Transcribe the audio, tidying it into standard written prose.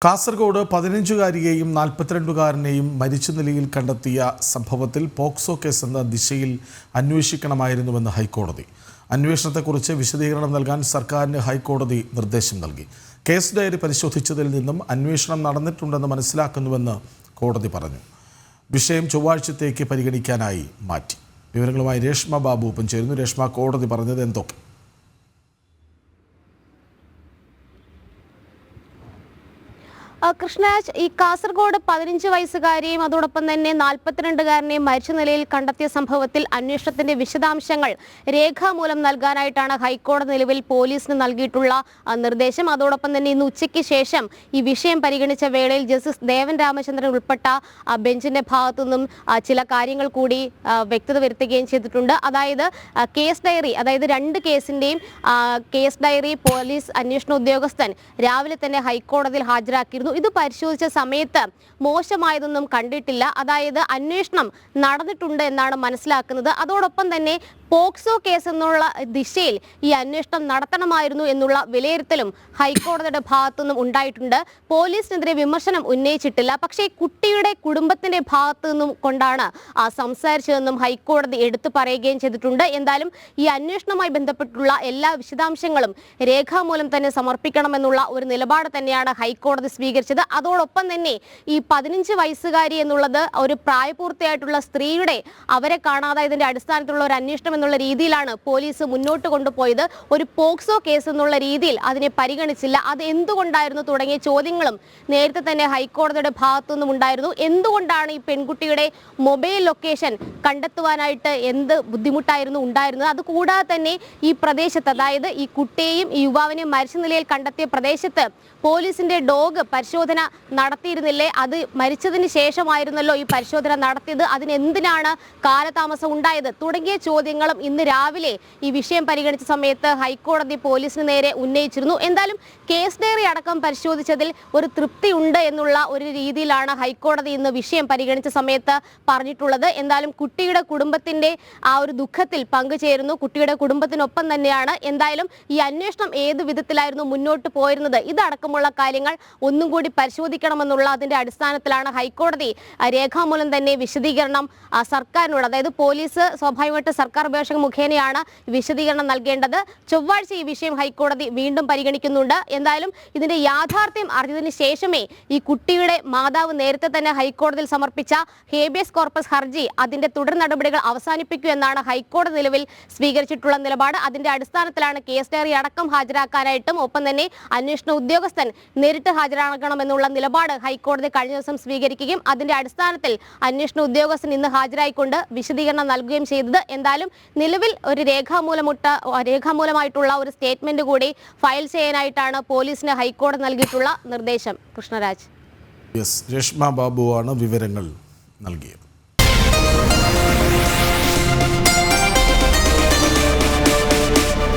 കാസർഗോഡ് 15-കാരിയെയും 42-കാരനെയും മരിച്ച നിലയിൽ കണ്ടെത്തിയ സംഭവത്തിൽ പോക്സോ കേസെന്ന ദിശയിൽ അന്വേഷിക്കണമായിരുന്നുവെന്ന് ഹൈക്കോടതി. അന്വേഷണത്തെക്കുറിച്ച് വിശദീകരണം നൽകാൻ സർക്കാരിന് ഹൈക്കോടതി നിർദ്ദേശം നൽകി. കേസ് ഡയറി പരിശോധിച്ചതിൽ നിന്നും അന്വേഷണം നടന്നിട്ടുണ്ടെന്ന് മനസ്സിലാക്കുന്നുവെന്ന് കോടതി പറഞ്ഞു. വിഷയം ചൊവ്വാഴ്ചത്തേക്ക് പരിഗണിക്കാനായി മാറ്റി. വിവരങ്ങളുമായി രേഷ്മ ബാബു ഒപ്പം ചേരുന്നു. രേഷ്മ, കോടതി പറഞ്ഞത് എന്തൊക്കെ? കൃഷ്ണരാജ്, ഈ കാസർഗോഡ് 15 വയസ്സുകാരെയും അതോടൊപ്പം തന്നെ 42-കാരനെയും മരിച്ച നിലയിൽ കണ്ടെത്തിയ സംഭവത്തിൽ അന്വേഷണത്തിന്റെ വിശദാംശങ്ങൾ രേഖാമൂലം നൽകാനായിട്ടാണ് ഹൈക്കോടതി നിലവിൽ പോലീസിന് നൽകിയിട്ടുള്ള നിർദ്ദേശം. അതോടൊപ്പം തന്നെ ഇന്ന് ഉച്ചയ്ക്ക് ശേഷം ഈ വിഷയം പരിഗണിച്ച വേളയിൽ ജസ്റ്റിസ് ദേവൻ രാമചന്ദ്രൻ ഉൾപ്പെട്ട ബെഞ്ചിന്റെ ഭാഗത്തു നിന്നും ചില കാര്യങ്ങൾ കൂടി വ്യക്തത വരുത്തുകയും ചെയ്തിട്ടുണ്ട്. അതായത് കേസ് ഡയറി, അതായത് 2 കേസിന്റെയും കേസ് ഡയറി പോലീസ് അന്വേഷണ ഉദ്യോഗസ്ഥൻ രാവിലെ തന്നെ ഹൈക്കോടതിയിൽ ഹാജരാക്കിയിരുന്നു. ഇത് പരിശോധിച്ച സമയത്ത് മോശമായതൊന്നും കണ്ടിട്ടില്ല. അതായത് അന്വേഷണം നടന്നിട്ടുണ്ട് എന്നാണ് മനസ്സിലാക്കുന്നത്. അതോടൊപ്പം തന്നെ പോക്സോ കേസ് എന്നുള്ള ദിശയിൽ ഈ അന്വേഷണം നടത്തണമായിരുന്നു എന്നുള്ള വിലയിരുത്തലും ഹൈക്കോടതിയുടെ ഭാഗത്തുനിന്നും ഉണ്ടായിട്ടുണ്ട്. പോലീസിനെതിരെ വിമർശനം ഉന്നയിച്ചിട്ടില്ല. പക്ഷേ കുട്ടിയുടെ കുടുംബത്തിന്റെ ഭാഗത്തു നിന്നും കൊണ്ടാണ് സംസാരിച്ചതെന്നും ഹൈക്കോടതി എടുത്തു പറയുകയും ചെയ്തിട്ടുണ്ട്. എന്തായാലും ഈ അന്വേഷണവുമായി ബന്ധപ്പെട്ടുള്ള എല്ലാ വിശദാംശങ്ങളും രേഖാമൂലം തന്നെ സമർപ്പിക്കണമെന്നുള്ള ഒരു നിലപാട് തന്നെയാണ് ഹൈക്കോടതി സ്വീകരിച്ചത്. അതോടൊപ്പം തന്നെ ഈ 15 വയസ്സുകാരി എന്നുള്ളത് ഒരു പ്രായപൂർത്തിയായിട്ടുള്ള സ്ത്രീയുടെ അവരെ കാണാതായതിന്റെ അടിസ്ഥാനത്തിലുള്ള ഒരു അന്വേഷണം എന്നുള്ള രീതിയിലാണ് പോലീസ് മുന്നോട്ട് കൊണ്ടുപോയത്. ഒരു പോക്സോ കേസ് എന്നുള്ള രീതിയിൽ അതിനെ പരിഗണിച്ചില്ല. അത് എന്തുകൊണ്ടായിരുന്നു തുടങ്ങിയ ചോദ്യങ്ങളും നേരത്തെ തന്നെ ഹൈക്കോടതിയുടെ ഭാഗത്തുനിന്നും ഉണ്ടായിരുന്നു. എന്തുകൊണ്ടാണ് ഈ പെൺകുട്ടിയുടെ മൊബൈൽ ലൊക്കേഷൻ കണ്ടെത്തുവാനായിട്ട് എന്ത് ബുദ്ധിമുട്ടായിരുന്നു ഉണ്ടായിരുന്നത്? അതുകൂടാതെ തന്നെ ഈ പ്രദേശത്ത്, അതായത് ഈ കുട്ടിയെയും ഈ യുവാവിനെയും മരിച്ച നിലയിൽ കണ്ടെത്തിയ പ്രദേശത്ത് പോലീസിന്റെ ഡോഗ് പരിശോധന നടത്തിയിരുന്നില്ലേ? അത് മരിച്ചതിന് ശേഷമായിരുന്നല്ലോ ഈ പരിശോധന നടത്തിയത്. അതിനെന്തിനാണ് കാലതാമസം ഉണ്ടായത്? തുടങ്ങിയ ചോദ്യങ്ങളും ഇന്ന് രാവിലെ ഈ വിഷയം പരിഗണിച്ച സമയത്ത് ഹൈക്കോടതി പോലീസിന് നേരെ ഉന്നയിച്ചിരുന്നു. എന്തായാലും കേസ് ഡയറി അടക്കം പരിശോധിച്ചതിൽ ഒരു തൃപ്തി ഉണ്ട് എന്നുള്ള ഒരു രീതിയിലാണ് ഹൈക്കോടതി ഇന്ന് വിഷയം പരിഗണിച്ച സമയത്ത് പറഞ്ഞിട്ടുള്ളത്. എന്തായാലും കുട്ടിയുടെ കുടുംബത്തിന്റെ ആ ഒരു ദുഃഖത്തിൽ പങ്കുചേരുന്നു. കുട്ടിയുടെ കുടുംബത്തിനൊപ്പം തന്നെയാണ്. എന്തായാലും ഈ അന്വേഷണം ഏത് വിധത്തിലായിരുന്നു മുന്നോട്ട് പോയിരുന്നത്, ഇതടക്കമുള്ള കാര്യങ്ങൾ ഒന്നും കൂടി പരിശോധിക്കണമെന്നുള്ള അതിന്റെ അടിസ്ഥാനത്തിലാണ് ഹൈക്കോടതി രേഖാമൂലം തന്നെ വിശദീകരണം സർക്കാരിനോട്, അതായത് പോലീസ് സ്വാഭാവികമായിട്ട് സർക്കാർ അപേക്ഷക മുഖേനയാണ് വിശദീകരണം നൽകേണ്ടത്. ചൊവ്വാഴ്ച ഈ വിഷയം ഹൈക്കോടതി വീണ്ടും പരിഗണിക്കുന്നുണ്ട്. എന്തായാലും ഇതിന്റെ യാഥാർത്ഥ്യം അറിഞ്ഞതിന് ശേഷമേ ഈ കുട്ടിയുടെ മാതാവ് നേരത്തെ തന്നെ ഹൈക്കോടതിയിൽ സമർപ്പിച്ച ഹേബിയസ് കോർപ്പസ് ഹർജി അതിന്റെ തുടർ നടപടികൾ അവസാനിപ്പിക്കൂ എന്നാണ് ഹൈക്കോടതി നിലവിൽ സ്വീകരിച്ചിട്ടുള്ള നിലപാട്. അതിന്റെ അടിസ്ഥാനത്തിലാണ് കേസ് ഡയറി അടക്കം ഹാജരാക്കാനായിട്ടും ഒപ്പം തന്നെ അന്വേഷണ ഉദ്യോഗസ്ഥൻ നേരിട്ട് ഹാജരാക്കണമെന്നുള്ള നിലപാട് ഹൈക്കോടതി കഴിഞ്ഞ ദിവസം സ്വീകരിക്കുകയും അതിന്റെ അടിസ്ഥാനത്തിൽ അന്വേഷണ ഉദ്യോഗസ്ഥൻ ഇന്ന് ഹാജരായിക്കൊണ്ട് വിശദീകരണം നൽകുകയും ചെയ്തത്. എന്തായാലും നിലവിൽ ഒരു രേഖാമൂലമായിട്ടുള്ള ഒരു സ്റ്റേറ്റ്മെന്റ് കൂടി ഫയൽ ചെയ്യാനായിട്ടാണ് പോലീസിന് ഹൈക്കോടതി നൽകിയിട്ടുള്ള നിർദ്ദേശം. കൃഷ്ണരാജ്. രേഷ്മ ബാബുവാണ് വിവരങ്ങൾ നൽകിയത്.